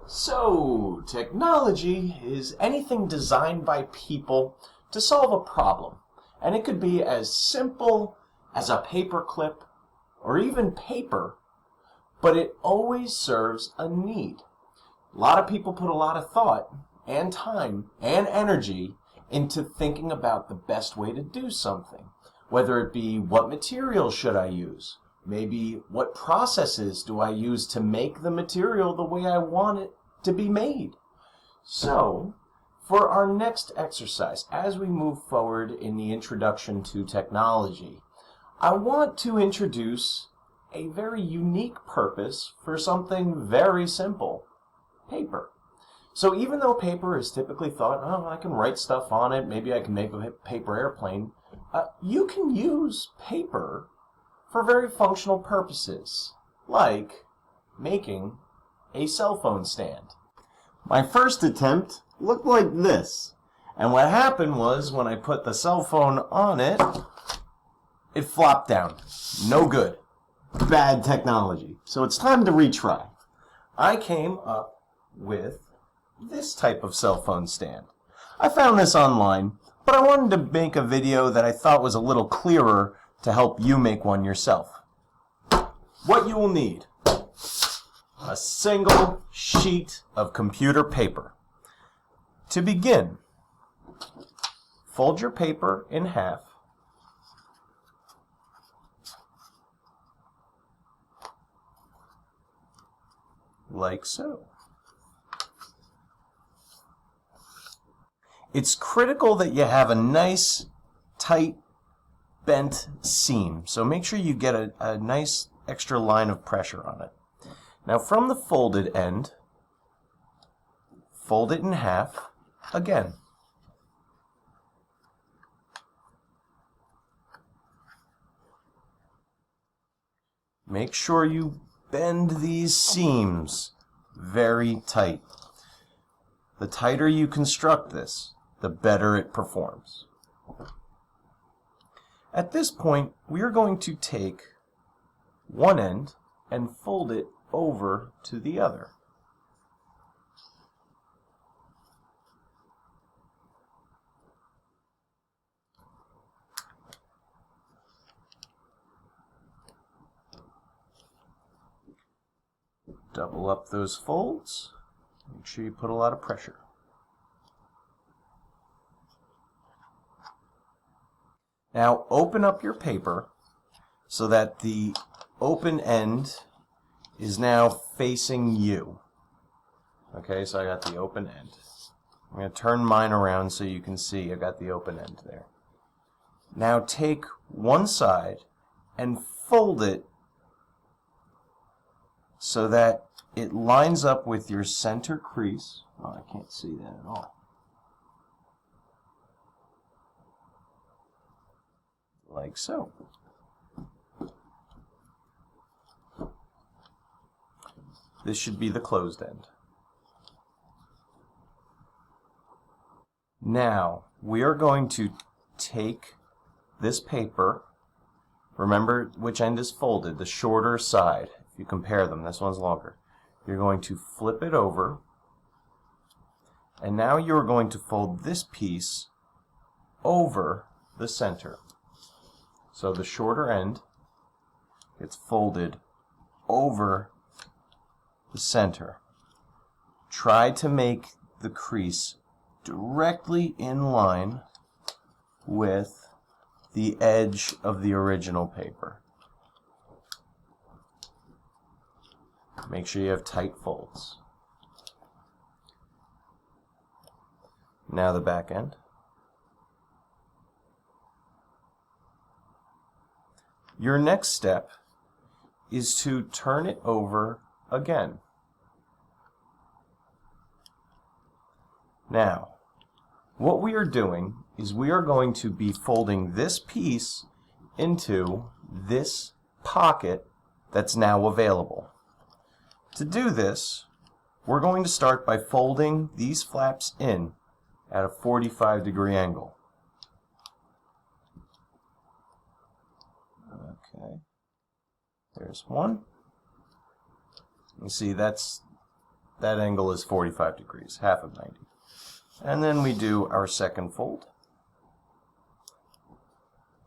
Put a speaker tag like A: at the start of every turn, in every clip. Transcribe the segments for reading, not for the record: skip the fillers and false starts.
A: So, technology is anything designed by people to solve a problem. And it could be as simple as a paperclip or even paper, but it always serves a need. A lot of people put a lot of thought and time and energy into thinking about the best way to do something. Whether it be what material should I use? Maybe what processes do I use to make the material the way I want it to be made? So, for our next exercise, as we move forward in the introduction to technology, I want to introduce a very unique purpose for something very simple: paper. So even though paper is typically thought, oh, I can write stuff on it, maybe I can make a paper airplane, you can use paper for very functional purposes, like making a cell phone stand. My first attempt looked like this, and what happened was when I put the cell phone on it, it flopped down. No good. Bad technology. So it's time to retry. I came up with this type of cell phone stand. I found this online, but I wanted to make a video that I thought was a little clearer to help you make one yourself. What you will need: a single sheet of computer paper. To begin, fold your paper in half. Like so. It's critical that you have a nice, tight, bent seam. So make sure you get a nice extra line of pressure on it. Now from the folded end, fold it in half again. Make sure you bend these seams very tight. The tighter you construct this, the better it performs. At this point, we are going to take one end and fold it over to the other. Double up those folds. Make sure you put a lot of pressure. Now open up your paper so that the open end is now facing you. Okay, so I got the open end. I'm going to turn mine around so you can see I got the open end there. Now take one side and fold it so that it lines up with your center crease. Oh, I can't see that at all. Like so. This should be the closed end. Now, we are going to take this paper. Remember which end is folded, the shorter side. If you compare them, this one's longer. You're going to flip it over, and now you're going to fold this piece over the center. So the shorter end gets folded over the center. Try to make the crease directly in line with the edge of the original paper. Make sure you have tight folds. Now the back end. Your next step is to turn it over again. Now, what we are doing is we are going to be folding this piece into this pocket that's now available. To do this, we're going to start by folding these flaps in at a 45-degree angle. Okay, there's one. You see that's that angle is 45 degrees, half of 90. And then we do our second fold,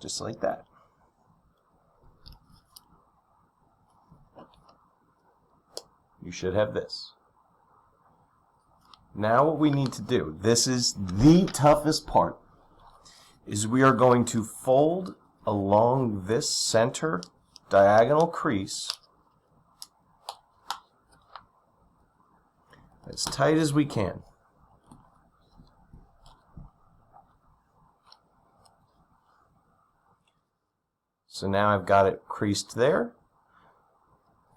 A: just like that. You should have this. Now what we need to do, this is the toughest part, is we are going to fold along this center diagonal crease as tight as we can. So now I've got it creased there.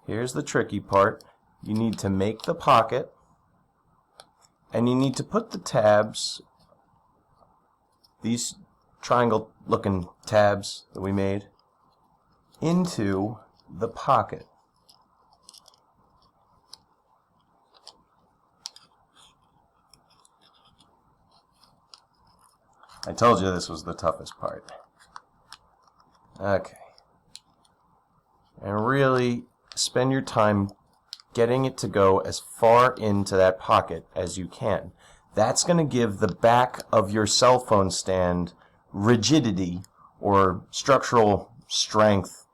A: Here's the tricky part. You need to make the pocket, and you need to put the tabs, these triangle looking tabs that we made, into the pocket. I told you this was the toughest part. Okay. And really spend your time getting it to go as far into that pocket as you can. That's going to give the back of your cell phone stand rigidity or structural strength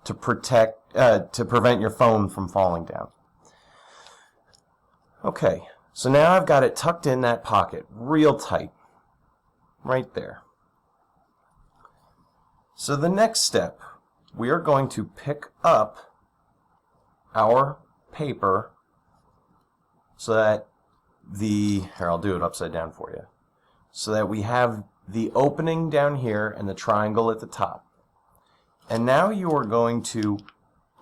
A: to prevent your phone from falling down. Okay, so now I've got it tucked in that pocket real tight, right there. So the next step, we are going to pick up our paper so that here, I'll do it upside down for you, so that we have the opening down here and the triangle at the top. And now you are going to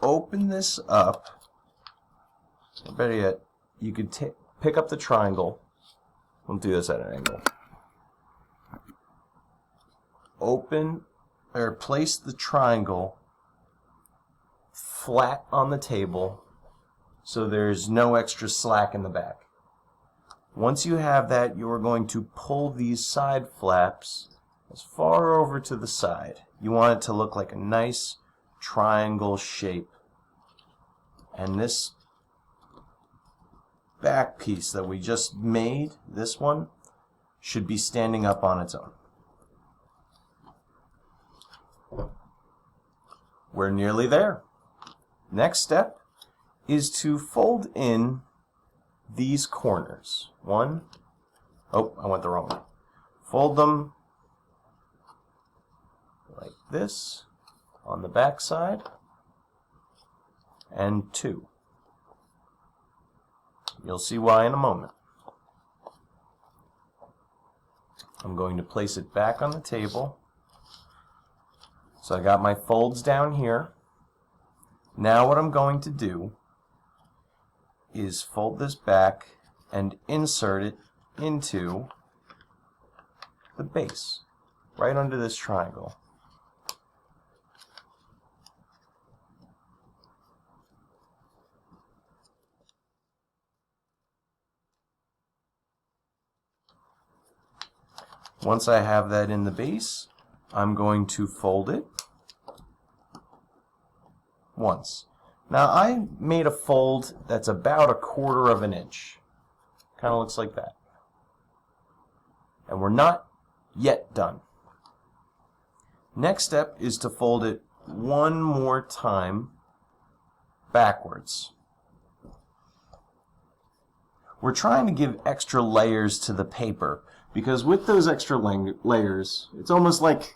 A: open this up, or better yet, you could pick up the triangle. We'll do this at an angle. Open, or place the triangle flat on the table so there's no extra slack in the back. Once you have that, you are going to pull these side flaps as far over to the side. You want it to look like a nice triangle shape. And this back piece that we just made, this one, should be standing up on its own. We're nearly there. Next step is to fold in these corners. I went the wrong way. Fold them like this on the back side, and 2. You'll see why in a moment. I'm going to place it back on the table. So I got my folds down here. Now what I'm going to do is fold this back and insert it into the base, right under this triangle. Once I have that in the base, I'm going to fold it once. Now I made a fold that's about 1/4 of an inch. Kind of looks like that. And we're not yet done. Next step is to fold it one more time backwards. We're trying to give extra layers to the paper, because with those extra layers, it's almost like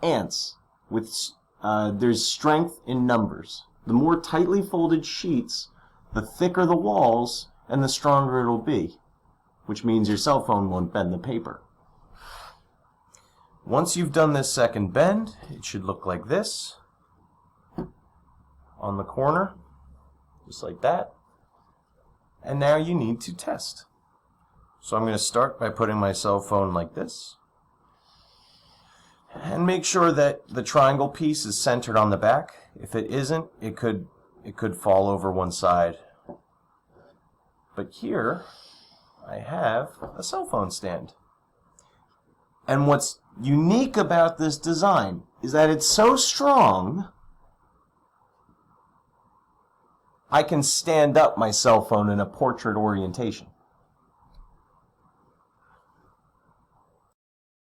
A: ants. There's strength in numbers. The more tightly folded sheets, the thicker the walls, and the stronger it'll be, which means your cell phone won't bend the paper. Once you've done this second bend, it should look like this on the corner, just like that. And now you need to test. So I'm going to start by putting my cell phone like this, and make sure that the triangle piece is centered on the back. If it isn't, it could fall over one side. But here I have a cell phone stand. And what's unique about this design is that it's so strong I can stand up my cell phone in a portrait orientation.